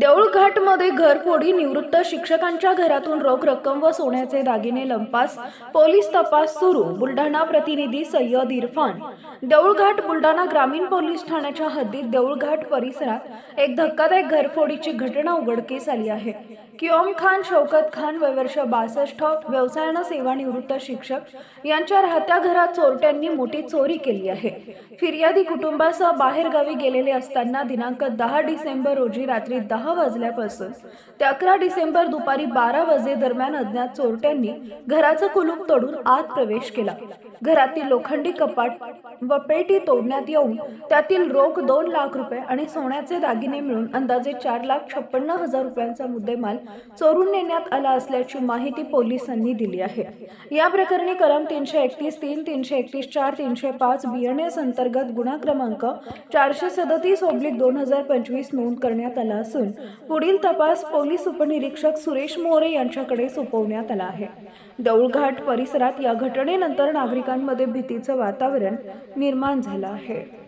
देऊळघाटमध्ये घरफोडी, निवृत्त शिक्षकांच्या घरातून रोख रक्कम व सोन्याचे दागिने लंपास, पोलीस तपास सुरू. बुलढाणा प्रतिनिधी सय्यद इरफान. देऊळघाट बुलढाणा ग्रामीण पोलीस ठाण्याच्या हद्दीत देऊळघाट परिसरात एक धक्कादायक घरफोडीची घटना उघडकीस आली आहे. किओम खान शौकत खान वय वर्ष 62, व्यवसायानं सेवानिवृत्त शिक्षक यांच्या राहत्या घरात चोरट्यांनी मोठी चोरी केली आहे. फिर्यादी कुटुंबासह बाहेरगावी गेलेले असताना दिनांक 10 डिसेंबर रोजी रात्री 10 वाजल्यापासून ते 11 डिसेंबर दुपारी 12 वाजे दरम्यान अज्ञात चोरट्यांनी घराचं कुलूप तोडून आत प्रवेश केला. घरातील लोखंडी कपाट व पेटी तोडण्यात येऊन त्यातील रोख 2 लाख रुपये आणि सोन्याचे दागिने मिळून अंदाजे 4,56,000 रुपयांचा मुद्देमाल चोरून नेण्यात आला असल्याची माहिती पोलिसांनी दिली आहे. या प्रकरणी कलम 331(3), 331(4), 305 BNS अंतर्गत गुन्हा क्रमांक 437/2025 नोंद करण्यात आला असून पुढील तपास पोलीस उपनिरीक्षक सुरेश मोरे यांच्याकडे सोपवण्यात आला आहे. देऊळघाट परिसरात या घटनेनंतर नागरिकांमध्ये भीतीचं वातावरण निर्माण झालं आहे.